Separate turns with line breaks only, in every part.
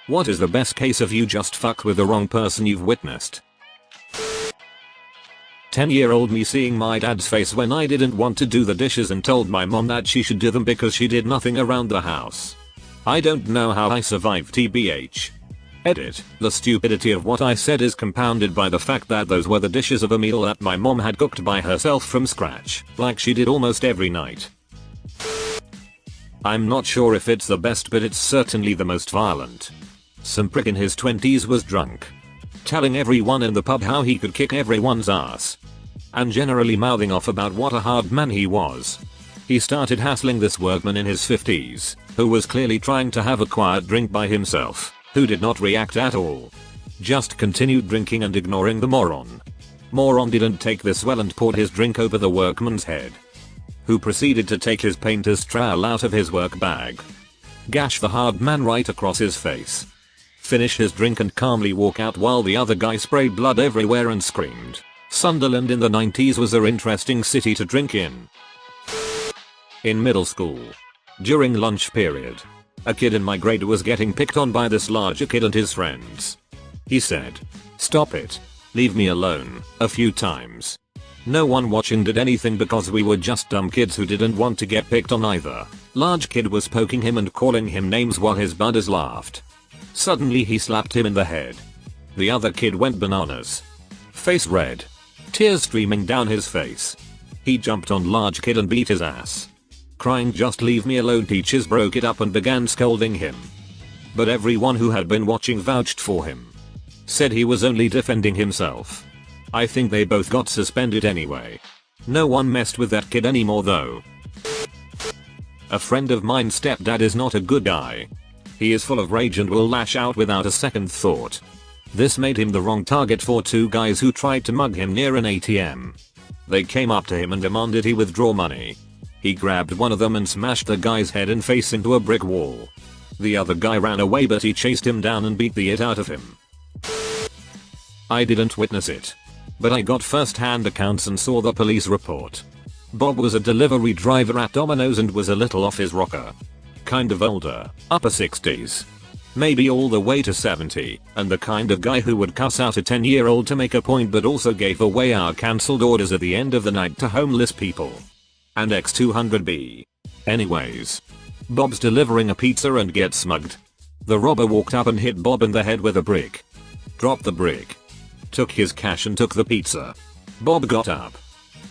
What is the best case of you just fucked with the wrong person you've witnessed? 10-year-old me seeing my dad's face when I didn't want to do the dishes and told my mom that she should do them because she did nothing around the house. I don't know how I survived tbh. Edit. The stupidity of what I said is compounded by the fact that those were the dishes of a meal that my mom had cooked by herself from scratch, like she did almost every night. I'm not sure if it's the best, but it's certainly the most violent. Some prick in his 20s was drunk, telling everyone in the pub how he could kick everyone's ass, and generally mouthing off about what a hard man he was. He started hassling this workman in his 50s, who was clearly trying to have a quiet drink by himself, who did not react at all. Just continued drinking and ignoring the moron. Moron didn't take this well and poured his drink over the workman's head, who proceeded to take his painter's trowel out of his work bag, gash the hard man right across his face, finish his drink and calmly walk out while the other guy sprayed blood everywhere and screamed. Sunderland in the 90s was an interesting city to drink in. In middle school, during lunch period, a kid in my grade was getting picked on by this larger kid and his friends. He said, "Stop it. Leave me alone," a few times. No one watching did anything because we were just dumb kids who didn't want to get picked on either. Large kid was poking him and calling him names while his buddies laughed. Suddenly he slapped him in the head. The other kid went bananas. Face red, tears streaming down his face. He jumped on large kid and beat his ass. Crying "Just leave me alone," teachers broke it up and began scolding him. But everyone who had been watching vouched for him. Said he was only defending himself. I think they both got suspended anyway. No one messed with that kid anymore though. A friend of mine's stepdad is not a good guy. He is full of rage and will lash out without a second thought. This made him the wrong target for two guys who tried to mug him near an ATM. They came up to him and demanded he withdraw money. He grabbed one of them and smashed the guy's head and face into a brick wall. The other guy ran away, but he chased him down and beat the shit out of him. I didn't witness it, but I got first-hand accounts and saw the police report. Bob was a delivery driver at Domino's and was a little off his rocker. Kind of older, upper 60s. Maybe all the way to 70, and the kind of guy who would cuss out a 10-year-old to make a point but also gave away our cancelled orders at the end of the night to homeless people. And X200B. Anyways, Bob's delivering a pizza and gets mugged. The robber walked up and hit Bob in the head with a brick. Dropped the brick. Took his cash and took the pizza. Bob got up,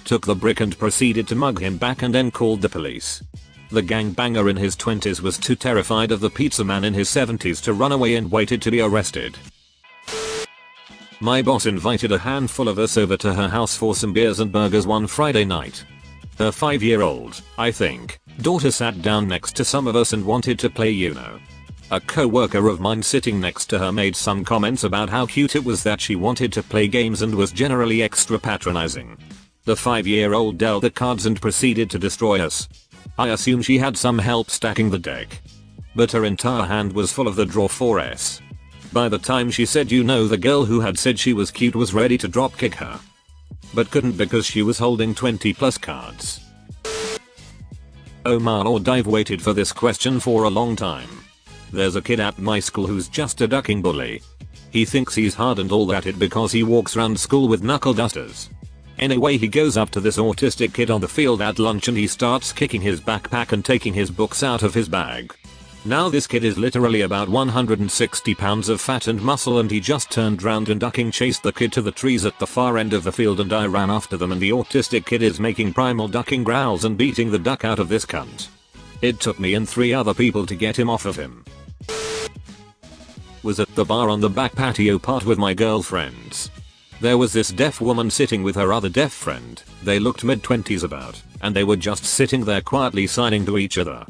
took the brick and proceeded to mug him back and then called the police. The gangbanger in his 20s was too terrified of the pizza man in his 70s to run away and waited to be arrested. My boss invited a handful of us over to her house for some beers and burgers one Friday night. Her 5-year-old, I think, daughter sat down next to some of us and wanted to play Uno. A co-worker of mine sitting next to her made some comments about how cute it was that she wanted to play games and was generally extra patronizing. The 5-year-old dealt the cards and proceeded to destroy us. I assume she had some help stacking the deck, but her entire hand was full of the draw 4s. By the time she said the girl who had said she was cute was ready to drop kick her, but couldn't because she was holding 20 plus cards. Oh my lord, I've waited for this question for a long time. There's a kid at my school who's just a ducking bully. He thinks he's hard and all that because he walks around school with knuckle dusters. Anyway, he goes up to this autistic kid on the field at lunch and he starts kicking his backpack and taking his books out of his bag. Now this kid is literally about 160 pounds of fat and muscle, and he just turned round and ducking chased the kid to the trees at the far end of the field, and I ran after them, and the autistic kid is making primal ducking growls and beating the duck out of this cunt. It took me and 3 other people to get him off of him. Was at the bar on the back patio part with my girlfriends. There was this deaf woman sitting with her other deaf friend. They looked mid-20s about, and they were just sitting there quietly signing to each other.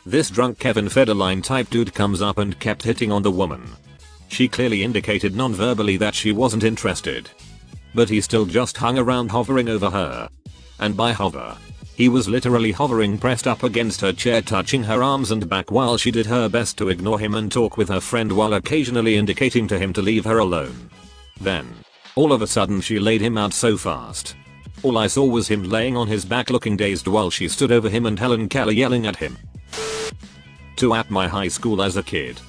This drunk Kevin Federline type dude comes up and kept hitting on the woman. She clearly indicated non-verbally that she wasn't interested, but he still just hung around hovering over her. And by hover, he was literally hovering pressed up against her chair, touching her arms and back while she did her best to ignore him and talk with her friend while occasionally indicating to him to leave her alone. Then, all of a sudden she laid him out so fast. All I saw was him laying on his back looking dazed while she stood over him and Helen Keller yelling at him. At my high school as a kid,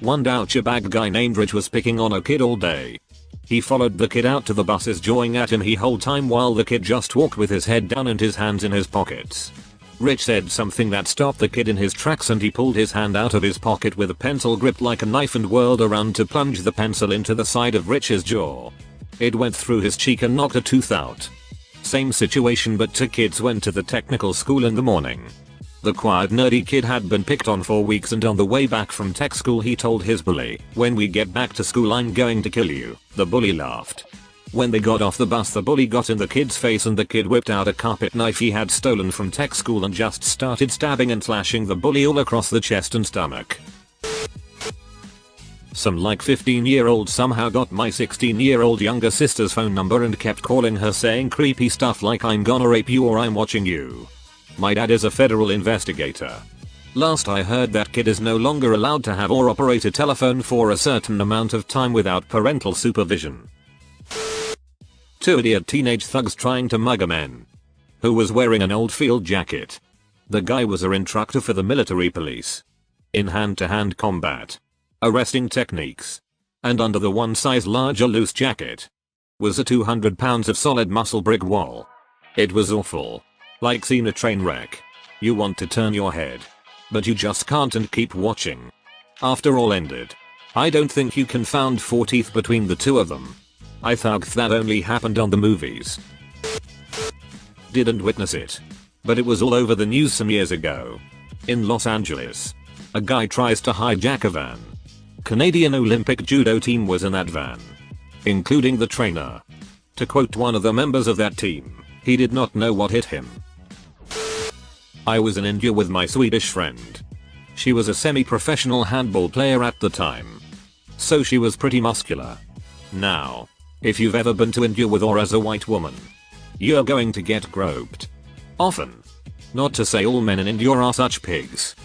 One douchebag guy named Rich was picking on a kid all day. He followed the kid out to the buses, jawing at him the whole time while the kid just walked with his head down and his hands in his pockets. Rich said something that stopped the kid in his tracks, and he pulled his hand out of his pocket with a pencil gripped like a knife and whirled around to plunge the pencil into the side of Rich's jaw. It went through his cheek and knocked a tooth out. Same situation, but two kids went to the technical school in the morning. The quiet nerdy kid had been picked on for weeks, and on the way back from tech school he told his bully, "When we get back to school I'm going to kill you." The bully laughed. When they got off the bus, the bully got in the kid's face and the kid whipped out a carpet knife he had stolen from tech school and just started stabbing and slashing the bully all across the chest and stomach. Some like 15-year-old somehow got my 16-year-old younger sister's phone number and kept calling her saying creepy stuff like "I'm gonna rape you" or "I'm watching you." My dad is a federal investigator. Last I heard, that kid is no longer allowed to have or operate a telephone for a certain amount of time without parental supervision. 2 idiot teenage thugs trying to mug a man who was wearing an old field jacket. The guy was an instructor for the military police in hand-to-hand combat, arresting techniques, and under the one size larger loose jacket was a 200 pounds of solid muscle brick wall. It was awful. Like seeing a train wreck. You want to turn your head, but you just can't and keep watching. After all ended, I don't think you can found 4 teeth between the two of them. I thought that only happened on the movies. Didn't witness it, but it was all over the news some years ago. In Los Angeles, a guy tries to hijack a van. Canadian Olympic judo team was in that van, including the trainer. To quote one of the members of that team, he did not know what hit him. I was in India with my Swedish friend. She was a semi-professional handball player at the time, so she was pretty muscular. Now, if you've ever been to India with or as a white woman, you're going to get groped. Often. Not to say all men in India are such pigs,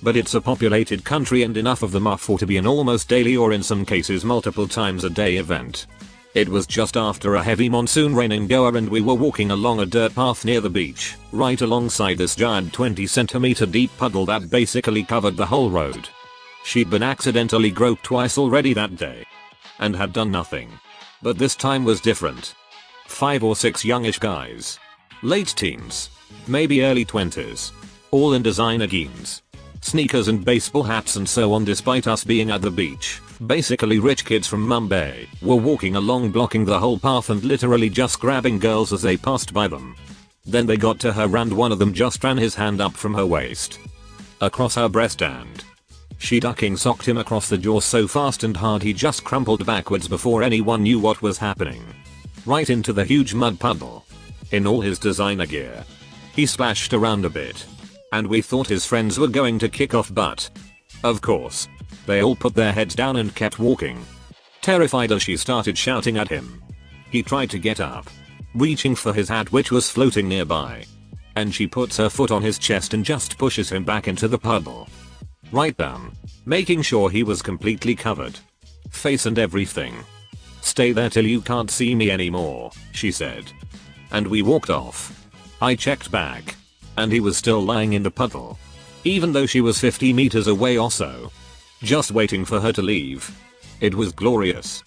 but it's a populated country and enough of them are for to be an almost daily, or in some cases multiple times a day event. It was just after a heavy monsoon rain in Goa and we were walking along a dirt path near the beach, right alongside this giant 20cm deep puddle that basically covered the whole road. She'd been accidentally groped twice already that day and had done nothing. But this time was different. 5 or 6 youngish guys. Late teens. Maybe early 20s. All in designer jeans, sneakers and baseball hats and so on, despite us being at the beach. Basically rich kids from Mumbai were walking along, blocking the whole path and literally just grabbing girls as they passed by them. Then they got to her and one of them just ran his hand up from her waist across her breast and she ducking socked him across the jaw so fast and hard he just crumpled backwards before anyone knew what was happening. Right into the huge mud puddle. In all his designer gear. He splashed around a bit, and we thought his friends were going to kick off, but of course, they all put their heads down and kept walking. Terrified as she started shouting at him. He tried to get up, reaching for his hat which was floating nearby. And she puts her foot on his chest and just pushes him back into the puddle. Right down, making sure he was completely covered. Face and everything. "Stay there till you can't see me anymore," she said. And we walked off. I checked back, and he was still lying in the puddle. Even though she was 50 meters away or so. Just waiting for her to leave. It was glorious.